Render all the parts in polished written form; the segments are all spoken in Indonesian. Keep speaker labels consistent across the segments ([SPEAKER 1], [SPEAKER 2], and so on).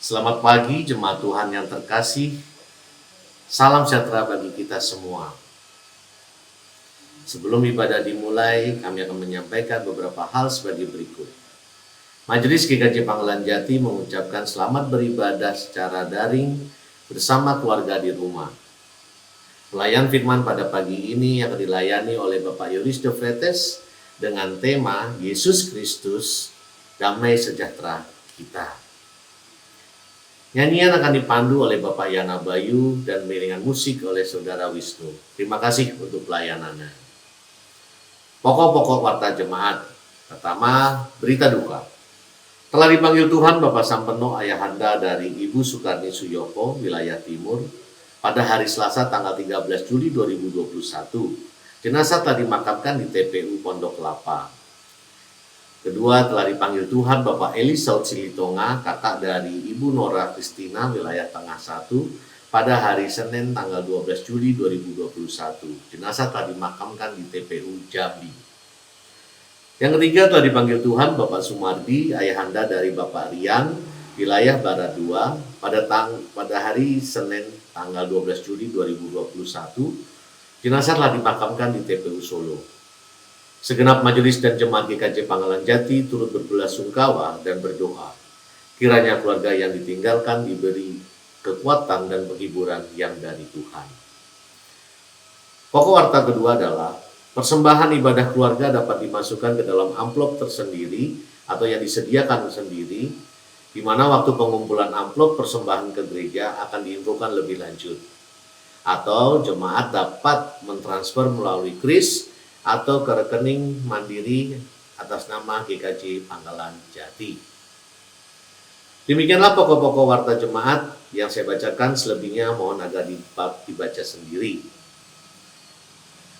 [SPEAKER 1] Selamat pagi jemaat Tuhan yang terkasih. Salam sejahtera bagi kita semua. Sebelum ibadah dimulai, kami akan menyampaikan beberapa hal sebagai berikut. Majelis GKJ Pangkalan Jati mengucapkan selamat beribadah secara daring bersama keluarga di rumah. Pelayan firman pada pagi ini akan dilayani oleh Bapak Yoris De Vretes dengan tema Yesus Kristus, Damai Sejahtera Kita. Nyanyian akan dipandu oleh Bapak Yana Bayu dan iringan musik oleh Saudara Wisnu. Terima kasih untuk pelayanannya. Pokok-pokok warta jemaat. Pertama, berita duka. Telah dipanggil Tuhan Bapak Sampeno Ayahanda dari Ibu Sukarni Suyoko, wilayah Timur, pada hari Selasa tanggal 13 Juli 2021. Jenazah telah dimakamkan di TPU Pondok Kelapa. Kedua, telah dipanggil Tuhan Bapak Eli Saud Silitonga, kakak dari Ibu Nora Kristina, wilayah Tengah 1, pada hari Senin tanggal 12 Juli 2021. Jenazah telah dimakamkan di TPU Jambi. Yang ketiga, telah dipanggil Tuhan Bapak Sumardi, ayahanda dari Bapak Rian, wilayah Barat 2, pada hari Senin tanggal 12 Juli 2021. Jenazah telah dimakamkan di TPU Solo. Segenap majelis dan jemaat GKJ Pangkalan Jati turut berbelasungkawa dan berdoa. Kiranya keluarga yang ditinggalkan diberi kekuatan dan penghiburan yang dari Tuhan. Pokok warta kedua adalah persembahan ibadah keluarga dapat dimasukkan ke dalam amplop tersendiri atau yang disediakan sendiri, di mana waktu pengumpulan amplop persembahan ke gereja akan diinfokan lebih lanjut. Atau jemaat dapat mentransfer melalui kris atau ke rekening mandiri atas nama GKJ Pangkalan Jati. Demikianlah pokok-pokok warta jemaat yang saya bacakan, selebihnya mohon agar dibaca sendiri.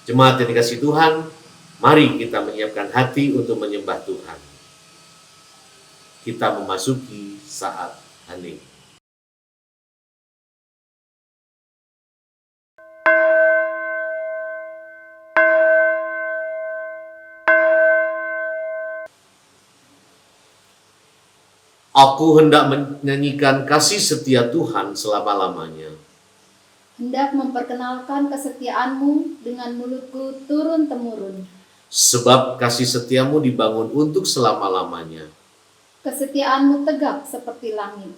[SPEAKER 1] Jemaat yang dikasihi Tuhan, mari kita menyiapkan hati untuk menyembah Tuhan. Kita memasuki saat hening. Aku hendak menyanyikan kasih setia Tuhan selama-lamanya.
[SPEAKER 2] Hendak memperkenalkan kesetiaan-Mu dengan mulutku turun-temurun.
[SPEAKER 1] Sebab kasih setiamu dibangun untuk selama-lamanya.
[SPEAKER 2] Kesetiaan-Mu tegak seperti langit.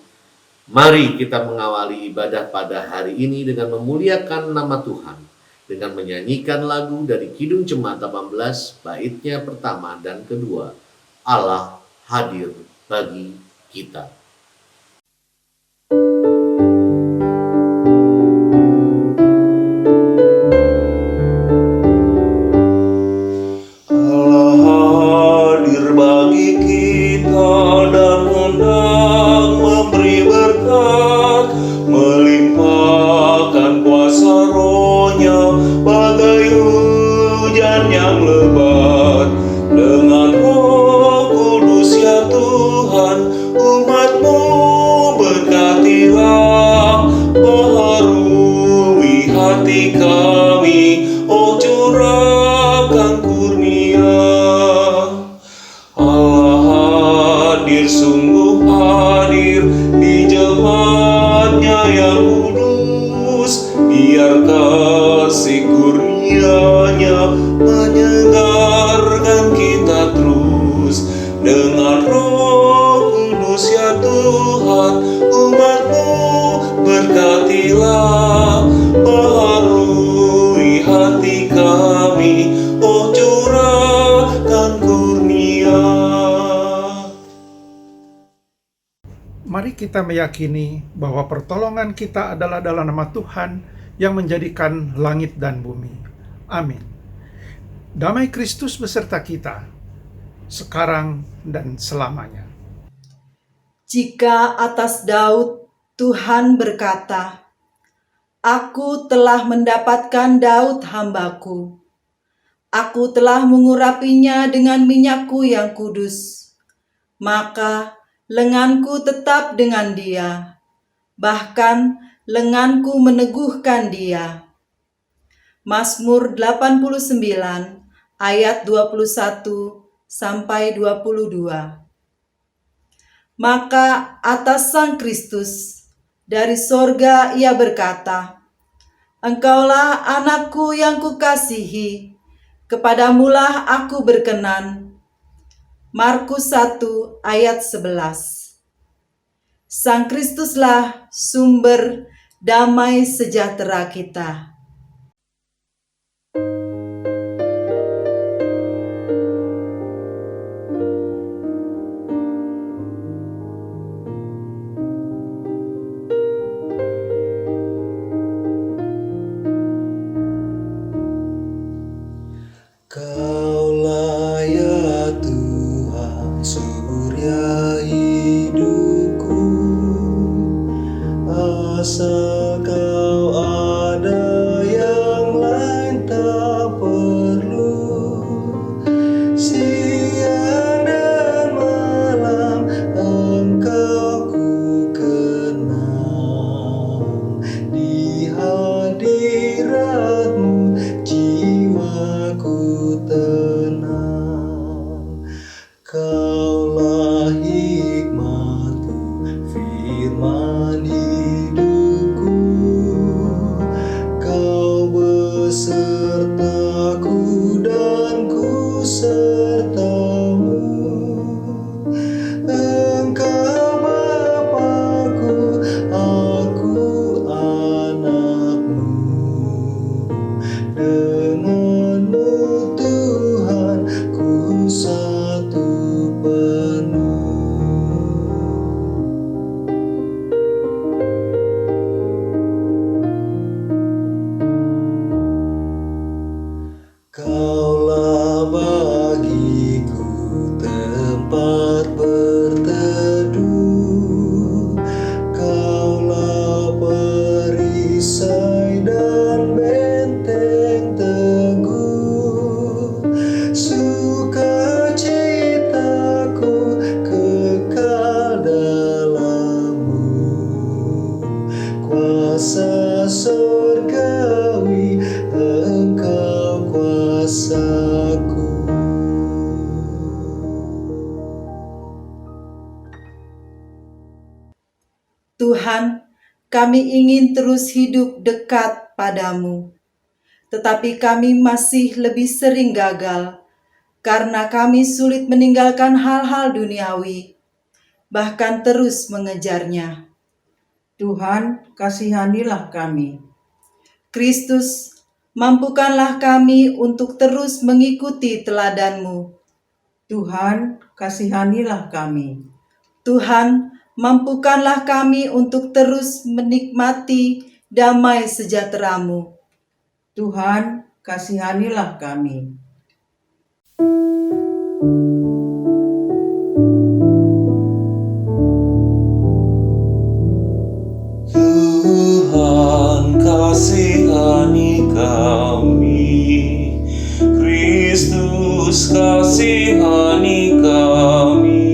[SPEAKER 1] Mari kita mengawali ibadah pada hari ini dengan memuliakan nama Tuhan, dengan menyanyikan lagu dari Kidung Jemaat 18, baitnya pertama dan kedua, Allah hadir bagi kita.
[SPEAKER 3] Mari kita meyakini bahwa pertolongan kita adalah dalam nama Tuhan yang menjadikan langit dan bumi. Amin. Damai Kristus beserta kita, sekarang dan selamanya.
[SPEAKER 4] Jika atas Daud Tuhan berkata, "Aku telah mendapatkan Daud hambaku. Aku telah mengurapinya dengan minyakku yang kudus. Maka lenganku tetap dengan dia, bahkan lenganku meneguhkan dia." Mazmur 89 ayat 21 sampai 22. Maka atas Sang Kristus dari sorga ia berkata, "Engkaulah anakku yang kukasihi, kepadamulah aku berkenan." Markus 1 ayat 11. Sang Kristuslah sumber damai sejahtera kita.
[SPEAKER 5] Kaulah ya Tuhan, surya hidupku, asal Kau ada yang lain tak perlu. Siang dan malam Engkau ku kenang, di hadirat-Mu jiwaku tenang. Kaulah hikmatku, firman hidupku, Kau besertaku dan ku sertamu. Engkau Bapa-Ku, aku anak-Mu. Dengan-Mu Tuhan ku satu penuh. Kaulah bagiku tempat berteduh, Kaulah perisai dan benteng teguh. Sukacitaku kekal dalam-Mu, kuasa surgawi Engkau kuasaku.
[SPEAKER 4] Tuhan, kami ingin terus hidup dekat padamu, tetapi kami masih lebih sering gagal karena kami sulit meninggalkan hal-hal duniawi, bahkan terus mengejarnya.
[SPEAKER 6] Tuhan, kasihanilah kami.
[SPEAKER 4] Kristus, mampukanlah kami untuk terus mengikuti teladan-Mu.
[SPEAKER 6] Tuhan, kasihanilah kami.
[SPEAKER 4] Tuhan, mampukanlah kami untuk terus menikmati damai sejahtera-Mu.
[SPEAKER 6] Tuhan, kasihanilah kami.
[SPEAKER 5] Tuhan kasihani kami, Kristus kasihani kami,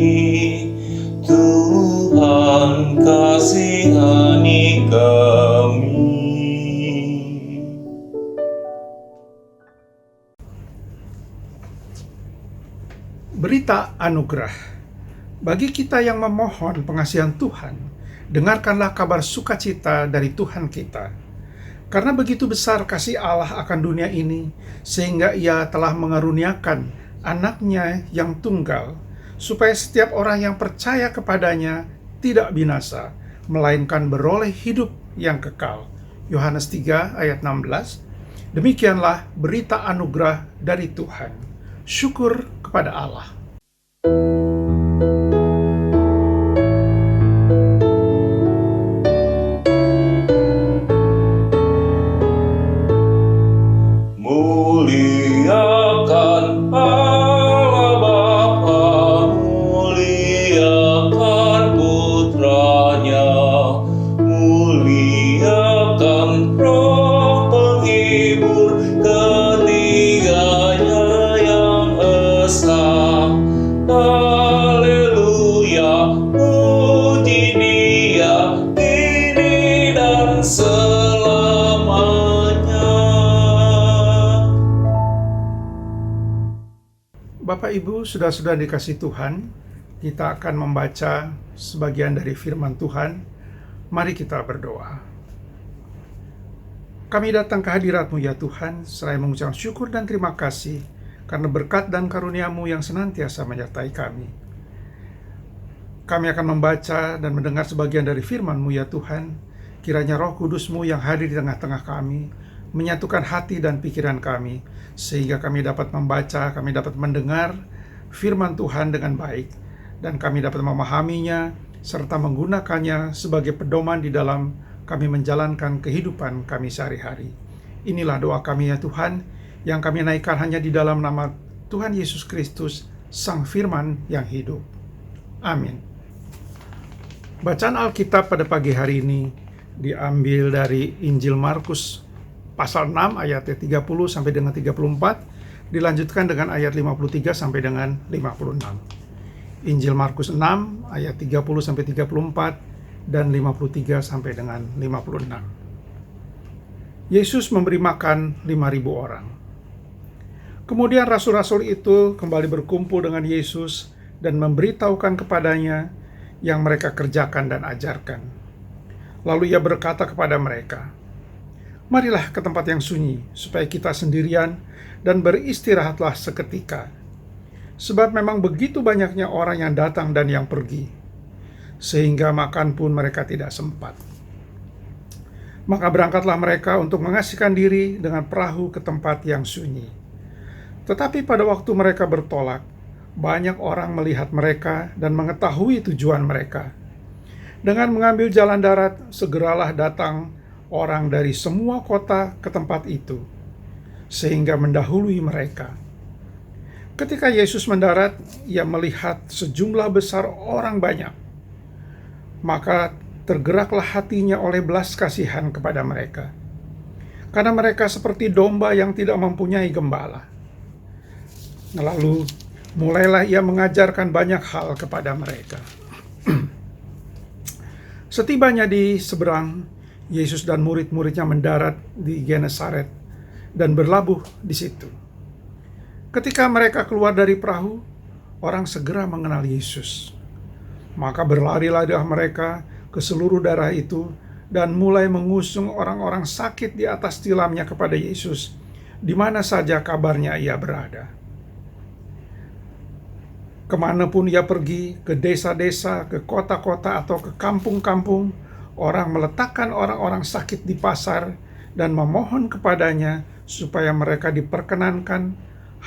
[SPEAKER 5] Tuhan kasihani kami.
[SPEAKER 3] Berita anugerah. Bagi kita yang memohon pengasihan Tuhan, dengarkanlah kabar sukacita dari Tuhan kita. Karena begitu besar kasih Allah akan dunia ini, sehingga Ia telah mengaruniakan anaknya yang tunggal, supaya setiap orang yang percaya kepadanya tidak binasa, melainkan beroleh hidup yang kekal. Yohanes 3 ayat 16. Demikianlah berita anugerah dari Tuhan. Syukur kepada Allah.
[SPEAKER 5] Muliakan Allah Bapa, muliakan Putranya, muliakan Roh Penghibur, ketiganya yang esa. Haleluya, puji Dia kini dan selamanya.
[SPEAKER 3] Bapak Ibu, saudara-saudara dikasih Tuhan, kita akan membaca sebagian dari firman Tuhan. Mari kita berdoa. Kami datang ke hadirat-Mu ya Tuhan, seraya mengucapkan syukur dan terima kasih karena berkat dan karunia-Mu yang senantiasa menyertai kami. Kami akan membaca dan mendengar sebagian dari firman-Mu ya Tuhan. Kiranya Roh Kudus-Mu yang hadir di tengah-tengah kami menyatukan hati dan pikiran kami, sehingga kami dapat membaca, kami dapat mendengar firman Tuhan dengan baik, dan kami dapat memahaminya serta menggunakannya sebagai pedoman di dalam kami menjalankan kehidupan kami sehari-hari. Inilah doa kami ya Tuhan, yang kami naikkan hanya di dalam nama Tuhan Yesus Kristus, Sang Firman yang hidup. Amin. Bacaan Alkitab pada pagi hari ini diambil dari Injil Markus pasal 6 ayat 30 sampai dengan 34, dilanjutkan dengan ayat 53 sampai dengan 56. Injil Markus 6 ayat 30 sampai 34 dan 53 sampai dengan 56. Yesus memberi makan 5.000 orang. Kemudian rasul-rasul itu kembali berkumpul dengan Yesus dan memberitahukan kepadanya yang mereka kerjakan dan ajarkan. Lalu ia berkata kepada mereka, "Marilah ke tempat yang sunyi, supaya kita sendirian dan beristirahatlah seketika. Sebab memang begitu banyaknya orang yang datang dan yang pergi, sehingga makan pun mereka tidak sempat." Maka berangkatlah mereka untuk mengasihkan diri dengan perahu ke tempat yang sunyi. Tetapi pada waktu mereka bertolak, banyak orang melihat mereka dan mengetahui tujuan mereka. Dengan mengambil jalan darat, segeralah datang orang dari semua kota ke tempat itu, sehingga mendahului mereka. Ketika Yesus mendarat, ia melihat sejumlah besar orang banyak. Maka tergeraklah hatinya oleh belas kasihan kepada mereka, karena mereka seperti domba yang tidak mempunyai gembala. Lalu mulailah ia mengajarkan banyak hal kepada mereka. Setibanya di seberang, Yesus dan murid-muridnya mendarat di Genesaret dan berlabuh di situ. Ketika mereka keluar dari perahu, orang segera mengenal Yesus. Maka berlarilah mereka ke seluruh daerah itu dan mulai mengusung orang-orang sakit di atas tilamnya kepada Yesus, di mana saja kabarnya ia berada. Kemanapun ia pergi, ke desa-desa, ke kota-kota, atau ke kampung-kampung, orang meletakkan orang-orang sakit di pasar dan memohon kepadanya supaya mereka diperkenankan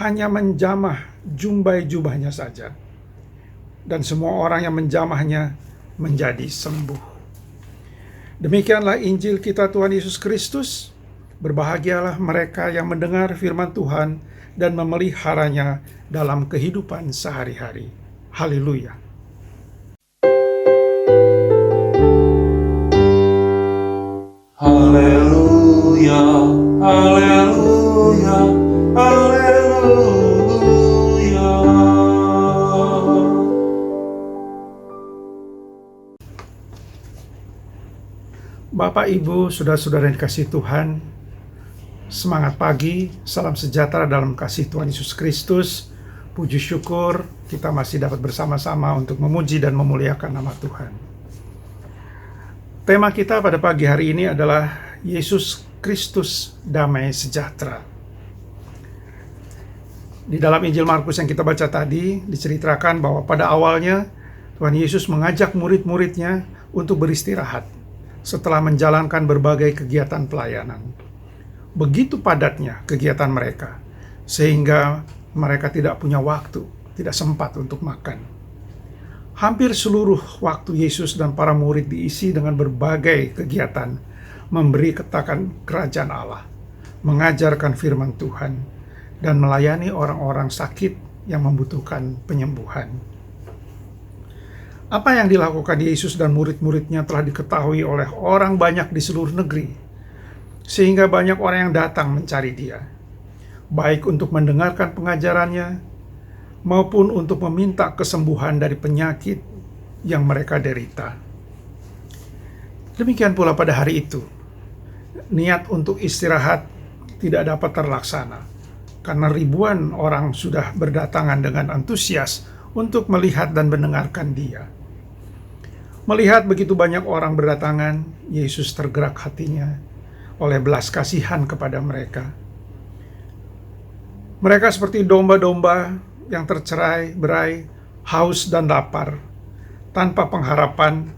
[SPEAKER 3] hanya menjamah jumbai jubahnya saja. Dan semua orang yang menjamahnya menjadi sembuh. Demikianlah Injil kita Tuhan Yesus Kristus. Berbahagialah mereka yang mendengar firman Tuhan dan memeliharanya dalam kehidupan sehari-hari. Haleluya.
[SPEAKER 5] Haleluya, haleluya, haleluya.
[SPEAKER 3] Bapak, Ibu, saudara-saudara yang dikasihi Tuhan, semangat pagi, salam sejahtera dalam kasih Tuhan Yesus Kristus. Puji syukur kita masih dapat bersama-sama untuk memuji dan memuliakan nama Tuhan. Tema kita pada pagi hari ini adalah Yesus Kristus damai sejahtera. Di dalam Injil Markus yang kita baca tadi, diceritakan bahwa pada awalnya Tuhan Yesus mengajak murid-muridnya untuk beristirahat setelah menjalankan berbagai kegiatan pelayanan. Begitu padatnya kegiatan mereka, sehingga mereka tidak punya waktu, tidak sempat untuk makan. Hampir seluruh waktu Yesus dan para murid diisi dengan berbagai kegiatan, memberi ketakan kerajaan Allah, mengajarkan firman Tuhan, dan melayani orang-orang sakit yang membutuhkan penyembuhan. Apa yang dilakukan Yesus dan murid-muridnya telah diketahui oleh orang banyak di seluruh negeri, sehingga banyak orang yang datang mencari dia, baik untuk mendengarkan pengajarannya, maupun untuk meminta kesembuhan dari penyakit yang mereka derita. Demikian pula pada hari itu, niat untuk istirahat tidak dapat terlaksana, karena ribuan orang sudah berdatangan dengan antusias untuk melihat dan mendengarkan Dia. Melihat begitu banyak orang berdatangan, Yesus tergerak hatinya oleh belas kasihan kepada mereka. Mereka seperti domba-domba yang tercerai-berai, haus dan lapar, tanpa pengharapan,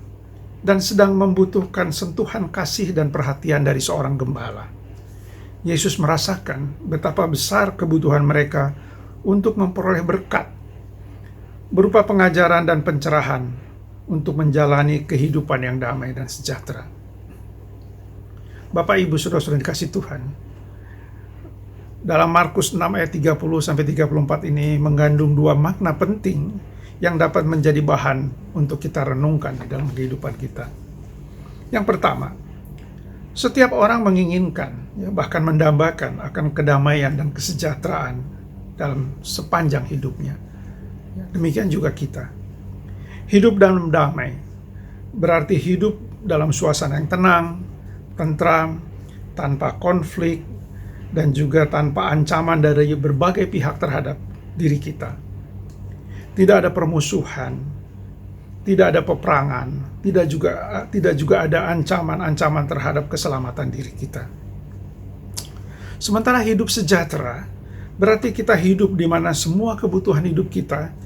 [SPEAKER 3] dan sedang membutuhkan sentuhan kasih dan perhatian dari seorang gembala. Yesus merasakan betapa besar kebutuhan mereka untuk memperoleh berkat, berupa pengajaran dan pencerahan, untuk menjalani kehidupan yang damai dan sejahtera. Bapak, Ibu, Saudara-saudara dikasih Tuhan, dalam Markus 6 ayat 30-34 ini mengandung dua makna penting yang dapat menjadi bahan untuk kita renungkan di dalam kehidupan kita. Yang pertama, setiap orang menginginkan, bahkan mendambakan akan kedamaian dan kesejahteraan dalam sepanjang hidupnya. Demikian juga kita. Hidup dalam damai berarti hidup dalam suasana yang tenang, tentram, tanpa konflik, dan juga tanpa ancaman dari berbagai pihak terhadap diri kita. Tidak ada permusuhan, tidak ada peperangan, tidak juga ada ancaman-ancaman terhadap keselamatan diri kita. Sementara hidup sejahtera berarti kita hidup di mana semua kebutuhan hidup kita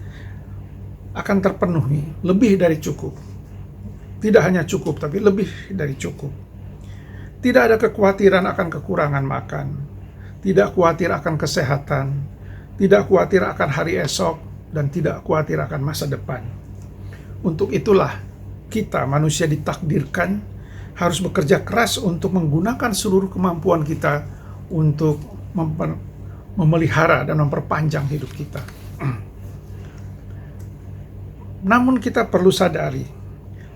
[SPEAKER 3] akan terpenuhi, lebih dari cukup. Tidak hanya cukup, tapi lebih dari cukup. Tidak ada kekhawatiran akan kekurangan makan, tidak khawatir akan kesehatan, tidak khawatir akan hari esok, dan tidak khawatir akan masa depan. Untuk itulah kita manusia ditakdirkan harus bekerja keras untuk menggunakan seluruh kemampuan kita untuk memelihara dan memperpanjang hidup kita. Namun kita perlu sadari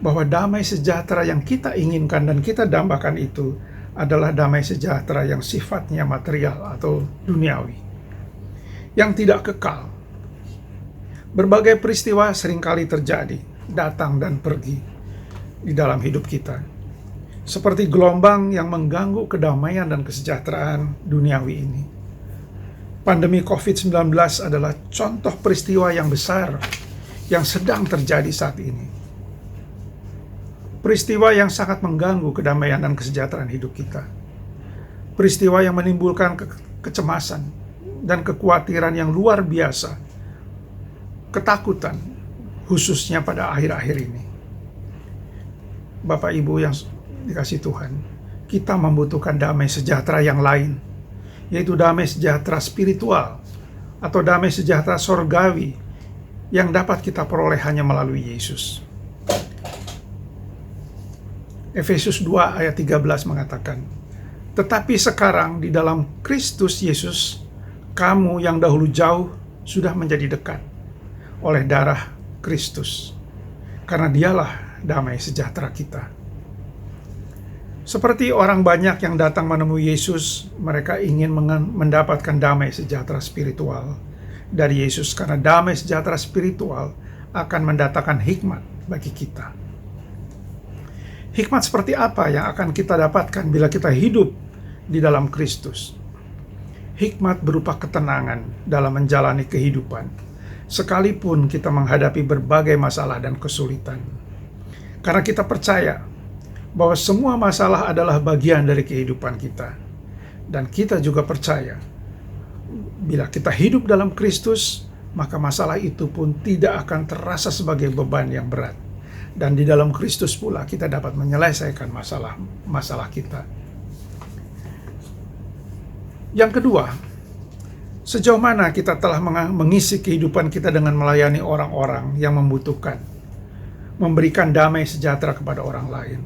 [SPEAKER 3] bahwa damai sejahtera yang kita inginkan dan kita dambakan itu adalah damai sejahtera yang sifatnya material atau duniawi, yang tidak kekal. Berbagai peristiwa seringkali terjadi, datang dan pergi di dalam hidup kita, seperti gelombang yang mengganggu kedamaian dan kesejahteraan duniawi ini. Pandemi COVID-19 adalah contoh peristiwa yang besar yang sedang terjadi saat ini. Peristiwa yang sangat mengganggu kedamaian dan kesejahteraan hidup kita. Peristiwa yang menimbulkan kecemasan dan kekhawatiran yang luar biasa, ketakutan, khususnya pada akhir-akhir ini. Bapak Ibu yang dikasih Tuhan, kita membutuhkan damai sejahtera yang lain, yaitu damai sejahtera spiritual atau damai sejahtera sorgawi yang dapat kita peroleh hanya melalui Yesus. Efesus 2 ayat 13 mengatakan, "Tetapi sekarang di dalam Kristus Yesus, kamu yang dahulu jauh sudah menjadi dekat oleh darah Kristus, karena Dialah damai sejahtera kita." Seperti orang banyak yang datang menemui Yesus, mereka ingin mendapatkan damai sejahtera spiritual dari Yesus, karena damai sejahtera spiritual akan mendatangkan hikmat bagi kita. Hikmat seperti apa yang akan kita dapatkan bila kita hidup di dalam Kristus? Hikmat berupa ketenangan dalam menjalani kehidupan, sekalipun kita menghadapi berbagai masalah dan kesulitan. Karena kita percaya bahwa semua masalah adalah bagian dari kehidupan kita. Dan kita juga percaya bila kita hidup dalam Kristus, maka masalah itu pun tidak akan terasa sebagai beban yang berat. Dan di dalam Kristus pula kita dapat menyelesaikan masalah kita. Yang kedua, sejauh mana kita telah mengisi kehidupan kita dengan melayani orang-orang yang membutuhkan, memberikan damai sejahtera kepada orang lain.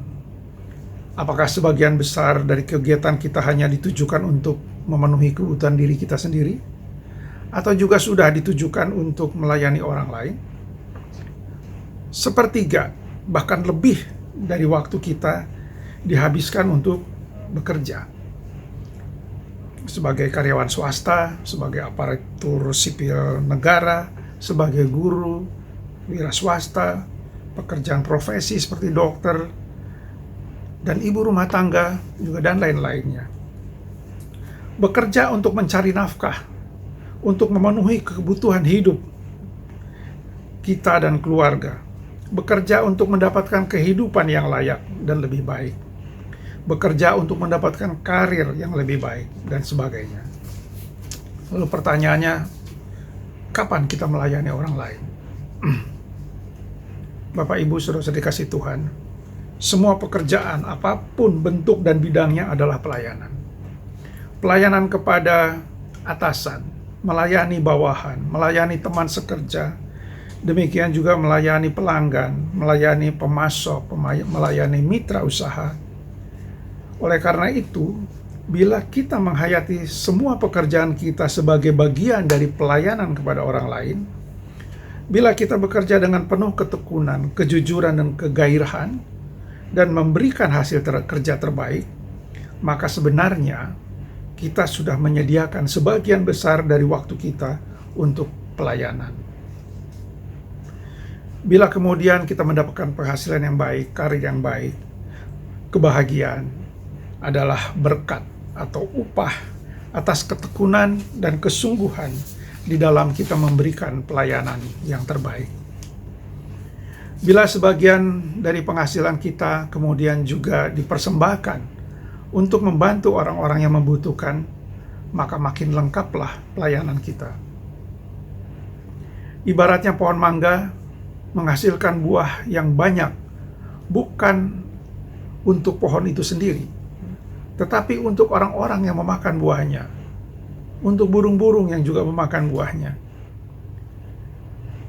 [SPEAKER 3] Apakah sebagian besar dari kegiatan kita hanya ditujukan untuk memenuhi kebutuhan diri kita sendiri? Atau juga sudah ditujukan untuk melayani orang lain? Sepertiga, bahkan lebih dari waktu kita dihabiskan untuk bekerja. Sebagai karyawan swasta, sebagai aparatur sipil negara, sebagai guru, wira swasta, pekerjaan profesi seperti dokter, dan ibu rumah tangga, juga dan lain-lainnya. Bekerja untuk mencari nafkah, untuk memenuhi kebutuhan hidup, kita dan keluarga, bekerja untuk mendapatkan kehidupan yang layak dan lebih baik, bekerja untuk mendapatkan karir yang lebih baik, dan sebagainya. Lalu pertanyaannya, kapan kita melayani orang lain? Bapak, Ibu, Saudara dikasih Tuhan, semua pekerjaan apapun bentuk dan bidangnya adalah pelayanan. Pelayanan kepada atasan, melayani bawahan, melayani teman sekerja, demikian juga melayani pelanggan, melayani pemasok, melayani mitra usaha. Oleh karena itu, bila kita menghayati semua pekerjaan kita sebagai bagian dari pelayanan kepada orang lain, bila kita bekerja dengan penuh ketekunan, kejujuran, dan kegairahan, dan memberikan hasil kerja terbaik, maka sebenarnya kita sudah menyediakan sebagian besar dari waktu kita untuk pelayanan. Bila kemudian kita mendapatkan penghasilan yang baik, karir yang baik, kebahagiaan adalah berkat atau upah atas ketekunan dan kesungguhan di dalam kita memberikan pelayanan yang terbaik. Bila sebagian dari penghasilan kita kemudian juga dipersembahkan untuk membantu orang-orang yang membutuhkan, maka makin lengkaplah pelayanan kita. Ibaratnya pohon mangga menghasilkan buah yang banyak, bukan untuk pohon itu sendiri, tetapi untuk orang-orang yang memakan buahnya, untuk burung-burung yang juga memakan buahnya.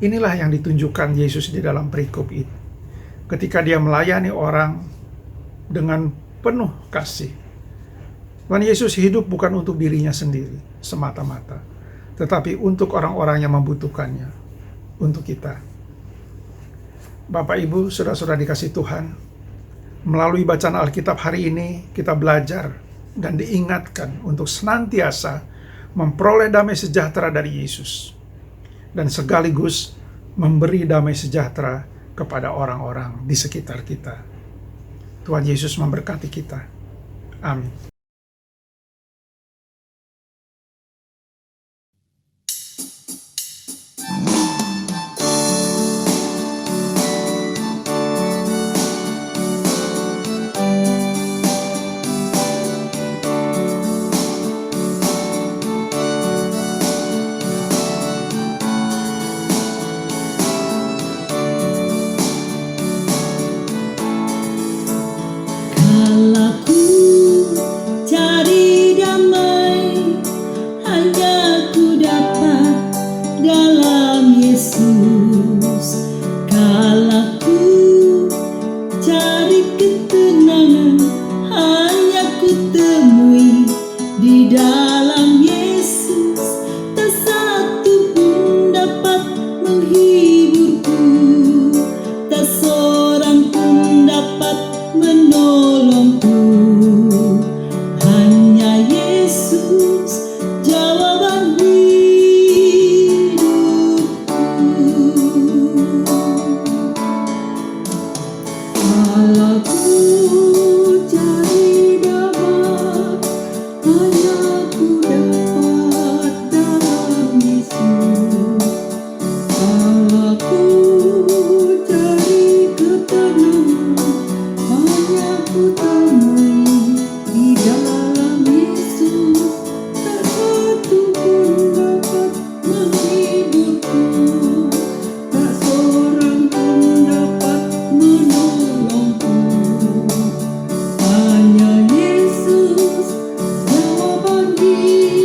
[SPEAKER 3] Inilah yang ditunjukkan Yesus di dalam perikop itu, ketika dia melayani orang dengan penuh kasih. Tuhan Yesus hidup bukan untuk dirinya sendiri semata-mata, tetapi untuk orang-orang yang membutuhkannya, untuk kita. Bapak, Ibu, Saudara-saudara dikasih Tuhan, melalui bacaan Alkitab hari ini kita belajar dan diingatkan untuk senantiasa memperoleh damai sejahtera dari Yesus, dan sekaligus memberi damai sejahtera kepada orang-orang di sekitar kita. Tuhan Yesus memberkati kita. Amin.
[SPEAKER 7] Hanya Yesus jawaban hidup.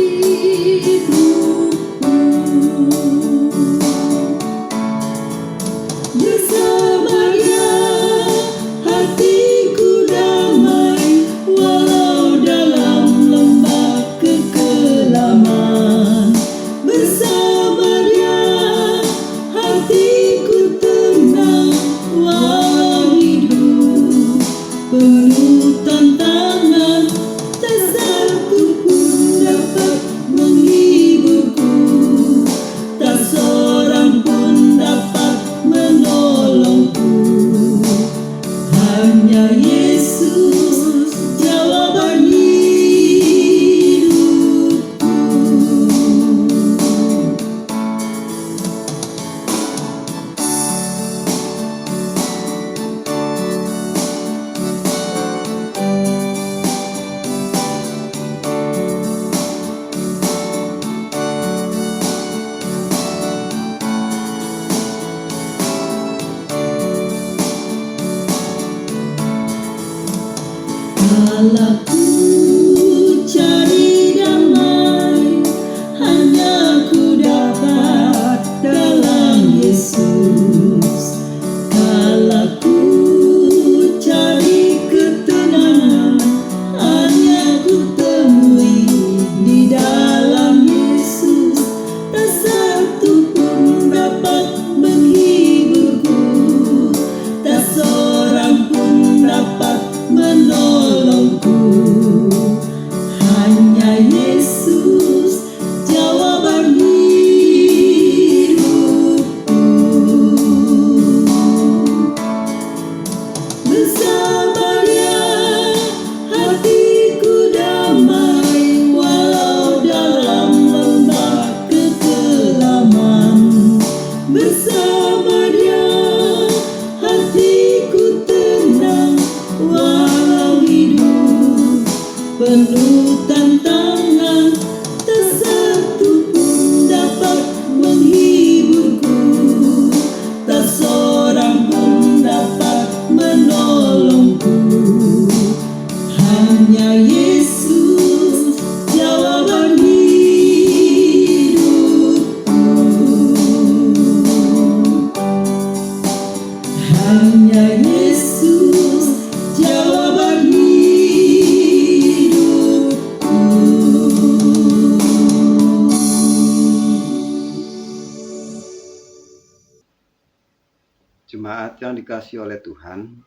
[SPEAKER 7] Jemaat yang dikasihi oleh Tuhan,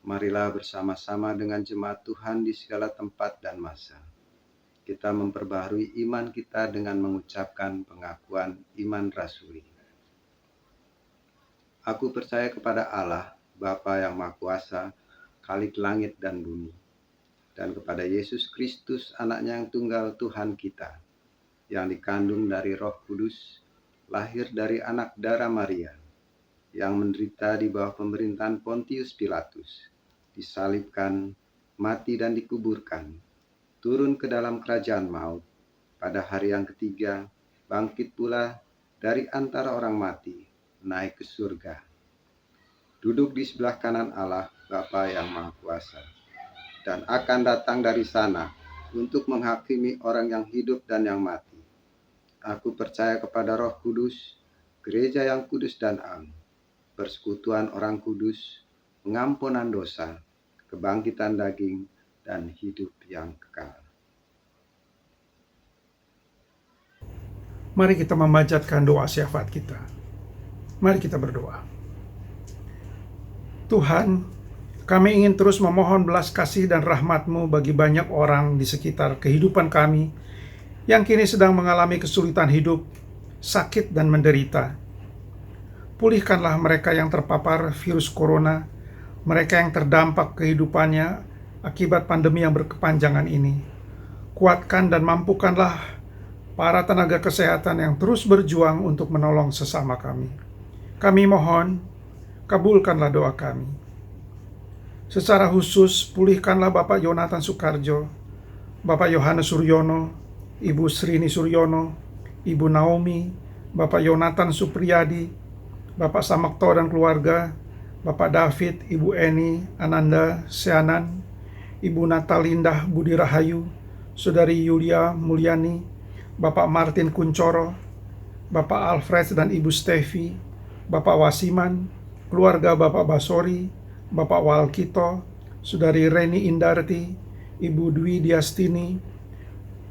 [SPEAKER 7] marilah bersama-sama dengan jemaat Tuhan di segala tempat dan masa. Kita memperbaharui iman kita dengan mengucapkan pengakuan iman rasuli. Aku percaya kepada Allah, Bapa yang Maha Kuasa, Khalik langit dan bumi, dan kepada Yesus Kristus, anaknya yang tunggal Tuhan kita, yang dikandung dari Roh Kudus, lahir dari anak darah Maria, yang menderita di bawah pemerintahan Pontius Pilatus, disalibkan, mati dan dikuburkan, turun ke dalam kerajaan maut, pada hari yang ketiga, bangkit pula dari antara orang mati, naik ke surga, duduk di sebelah kanan Allah, Bapa yang Maha Kuasa, dan akan datang dari sana untuk menghakimi orang yang hidup dan yang mati. Aku percaya kepada Roh Kudus, gereja yang kudus dan am, persekutuan orang kudus, pengampunan dosa, kebangkitan daging, dan hidup yang kekal.
[SPEAKER 3] Mari kita memanjatkan doa syafaat kita. Mari kita berdoa. Tuhan, kami ingin terus memohon belas kasih dan rahmat-Mu bagi banyak orang di sekitar kehidupan kami yang kini sedang mengalami kesulitan hidup, sakit, dan menderita. Pulihkanlah mereka yang terpapar virus corona, mereka yang terdampak kehidupannya akibat pandemi yang berkepanjangan ini. Kuatkan dan mampukanlah para tenaga kesehatan yang terus berjuang untuk menolong sesama kami. Kami mohon, kabulkanlah doa kami. Secara khusus, pulihkanlah Bapak Yonatan Sukarjo, Bapak Yohanes Suryono, Ibu Srini Suryono, Ibu Naomi, Bapak Yonatan Supriyadi, Bapak Samakto dan keluarga, Bapak David, Ibu Eni, Ananda, Seanan, Ibu Natalindah Budi Rahayu, Saudari Yulia Mulyani, Bapak Martin Kuncoro, Bapak Alfred dan Ibu Stevi, Bapak Wasiman, keluarga Bapak Basori, Bapak Walkito, Saudari Reni Indarti, Ibu Dwi Diastini,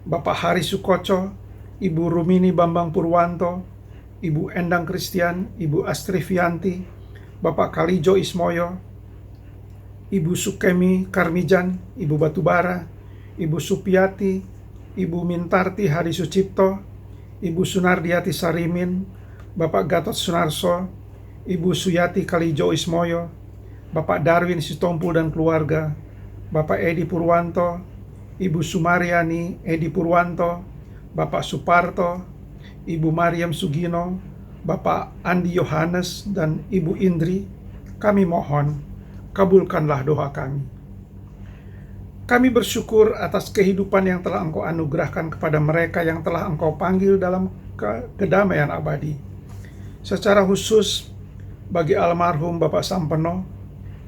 [SPEAKER 3] Bapak Hari Sukoco, Ibu Rumini Bambang Purwanto, Ibu Endang Kristian, Ibu Astri Fianti, Bapak Kalijo Ismoyo, Ibu Sukemi Karmijan, Ibu Batubara, Ibu Supiati, Ibu Mintarti Hari Sucipto, Ibu Sunardiati Sarimin, Bapak Gatot Sunarso, Ibu Suyati Kalijo Ismoyo, Bapak Darwin Sitompul dan keluarga, Bapak Edi Purwanto, Ibu Sumariani Edi Purwanto, Bapak Suparto, Ibu Mariam Sugino, Bapak Andi Yohanes, dan Ibu Indri. Kami mohon, kabulkanlah doa kami. Kami bersyukur atas kehidupan yang telah Engkau anugerahkan kepada mereka yang telah Engkau panggil dalam kedamaian abadi. Secara khusus, bagi almarhum Bapak Sampeno,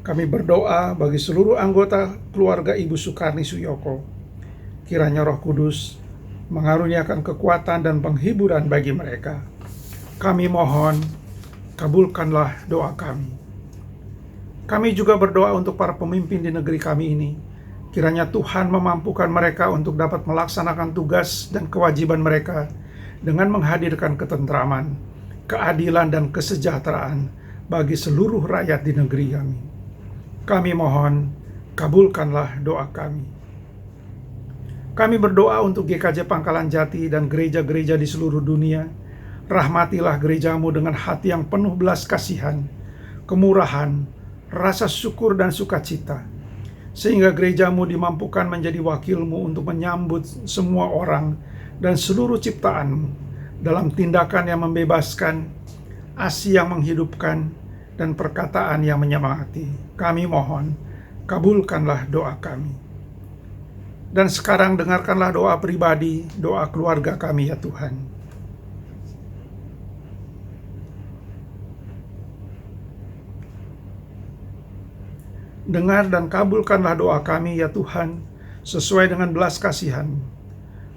[SPEAKER 3] kami berdoa bagi seluruh anggota keluarga Ibu Sukarni Suyoko. Kiranya Roh Kudus mengaruniakan kekuatan dan penghiburan bagi mereka. Kami mohon, kabulkanlah doa kami. Kami juga berdoa untuk para pemimpin di negeri kami ini. Kiranya Tuhan memampukan mereka untuk dapat melaksanakan tugas dan kewajiban mereka dengan menghadirkan ketentraman, keadilan, dan kesejahteraan bagi seluruh rakyat di negeri kami. Kami mohon, kabulkanlah doa kami. Kami berdoa untuk GKJ Pangkalan Jati dan gereja-gereja di seluruh dunia. Rahmatilah gerejamu dengan hati yang penuh belas kasihan, kemurahan, rasa syukur dan sukacita, sehingga gerejamu dimampukan menjadi wakilmu untuk menyambut semua orang dan seluruh ciptaanmu dalam tindakan yang membebaskan, asi yang menghidupkan, dan perkataan yang menyemangati. Kami mohon, kabulkanlah doa kami. Dan sekarang dengarkanlah doa pribadi, doa keluarga kami ya Tuhan. Dengar dan kabulkanlah doa kami ya Tuhan, sesuai dengan belas kasihan.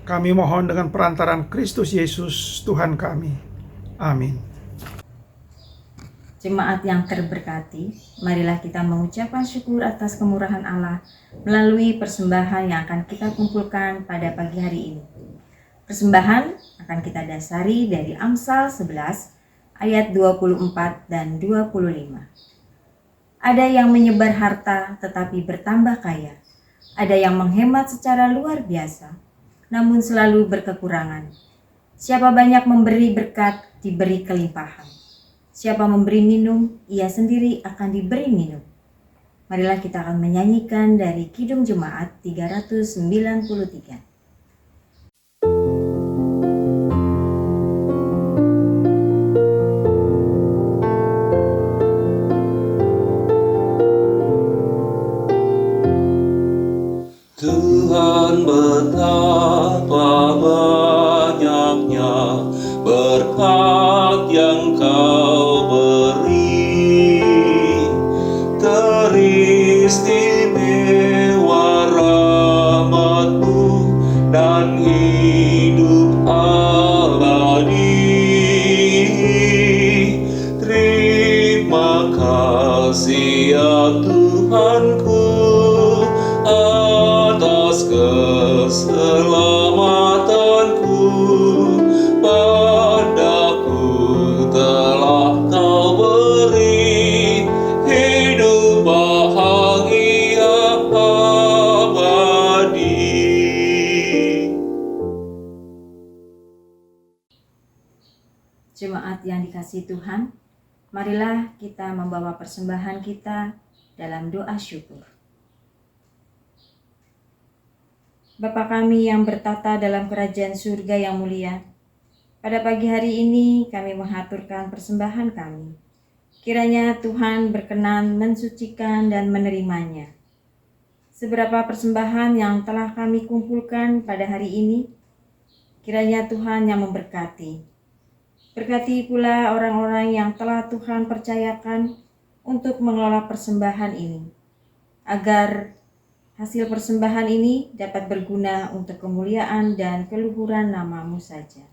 [SPEAKER 3] Kami mohon dengan perantaran Kristus Yesus Tuhan kami. Amin.
[SPEAKER 8] Jemaat yang terberkati, marilah kita mengucapkan syukur atas kemurahan Allah melalui persembahan yang akan kita kumpulkan pada pagi hari ini. Persembahan akan kita dasari dari Amsal 11 ayat 24 dan 25. Ada yang menyebar harta tetapi bertambah kaya. Ada yang menghemat secara luar biasa, namun selalu berkekurangan. Siapa banyak memberi berkat, diberi kelimpahan. Siapa memberi minum, ia sendiri akan diberi minum. Marilah kita akan menyanyikan dari Kidung Jemaat 393.
[SPEAKER 5] Tuhan, betapa banyaknya berkat yang Kau beri, teristimewa rahmat-Mu dan hidup abadi. Terima kasih ya Tuhanku atas keselamatanku, padaku telah Kau beri hidup bahagia abadi.
[SPEAKER 8] Jemaat yang dikasihi Tuhan, marilah kita membawa persembahan kita dalam doa syukur. Bapa kami yang bertata dalam kerajaan surga yang mulia, pada pagi hari ini kami menghaturkan persembahan kami. Kiranya Tuhan berkenan mensucikan dan menerimanya. Seberapa persembahan yang telah kami kumpulkan pada hari ini, kiranya Tuhan yang memberkati. Berkati pula orang-orang yang telah Tuhan percayakan untuk mengelola persembahan ini, agar hasil persembahan ini dapat berguna untuk kemuliaan dan keluhuran nama-Mu saja.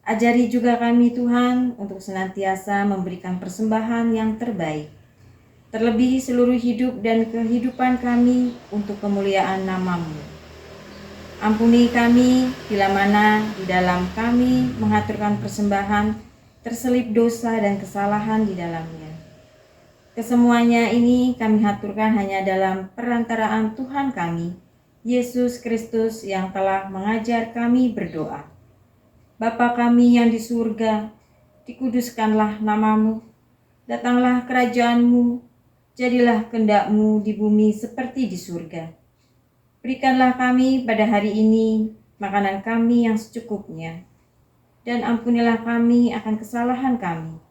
[SPEAKER 8] Ajari juga kami Tuhan untuk senantiasa memberikan persembahan yang terbaik, terlebih seluruh hidup dan kehidupan kami untuk kemuliaan nama-Mu. Ampuni kami bila mana di dalam kami mengaturkan persembahan terselip dosa dan kesalahan di dalamnya. Kesemuanya ini kami haturkan hanya dalam perantaraan Tuhan kami, Yesus Kristus yang telah mengajar kami berdoa. Bapa kami yang di surga, dikuduskanlah nama-Mu, datanglah kerajaan-Mu, jadilah kehendak-Mu di bumi seperti di surga. Berikanlah kami pada hari ini makanan kami yang secukupnya, dan ampunilah kami akan kesalahan kami,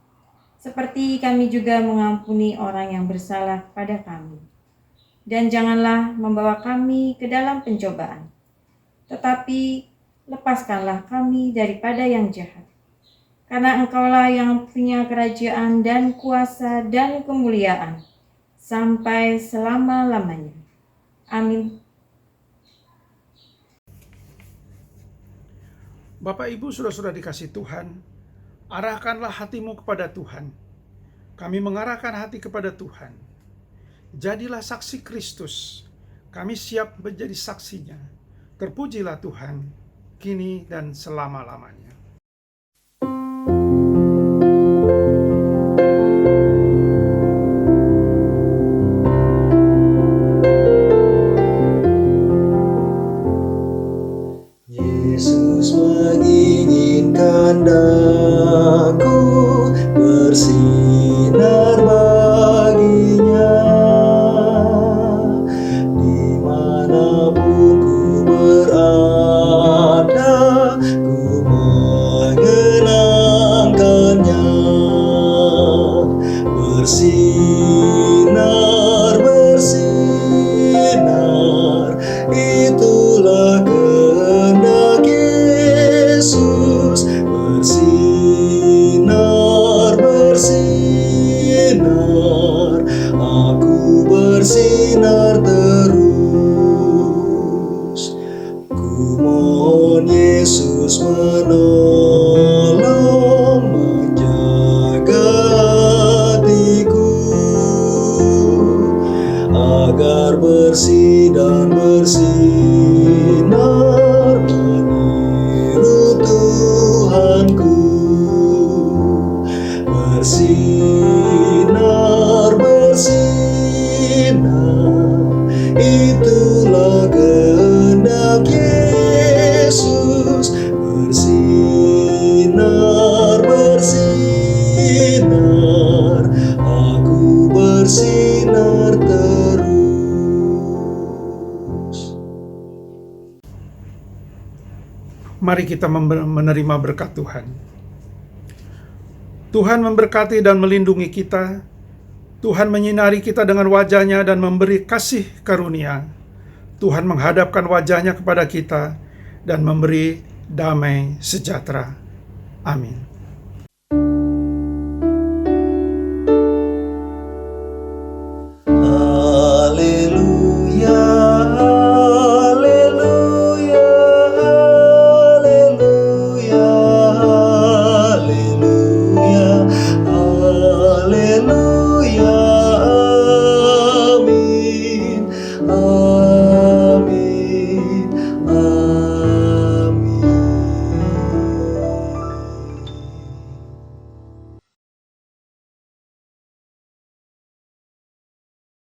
[SPEAKER 8] seperti kami juga mengampuni orang yang bersalah pada kami. Dan janganlah membawa kami ke dalam pencobaan, tetapi lepaskanlah kami daripada yang jahat. Karena Engkaulah yang punya kerajaan dan kuasa dan kemuliaan, sampai selama-lamanya. Amin.
[SPEAKER 3] Bapak, Ibu, Saudara-saudara dikasihi Tuhan, arahkanlah hatimu kepada Tuhan. Kami mengarahkan hati kepada Tuhan. Jadilah saksi Kristus. Kami siap menjadi saksinya. Terpujilah Tuhan, kini dan selama-lamanya.
[SPEAKER 9] Yesus menginginkan daku bersinar baginya, dimanapun ku berada, ku mengenangkannya. Bersinar, bersinar, itulah kehendak Yesus. Bersinar, bersinar, aku bersinar terus. Ku mohon Yesus menolong, menjaga hatiku, agar bersih dan bersinar meniru Tuhanku. Bersinar, bersinar, Yesus, bersinar, bersinar, aku bersinar terus.
[SPEAKER 3] Mari kita menerima berkat Tuhan. Tuhan memberkati dan melindungi kita. Tuhan menyinari kita dengan wajah-Nya dan memberi kasih karunia. Tuhan menghadapkan wajah-Nya kepada kita dan memberi damai sejahtera. Amin.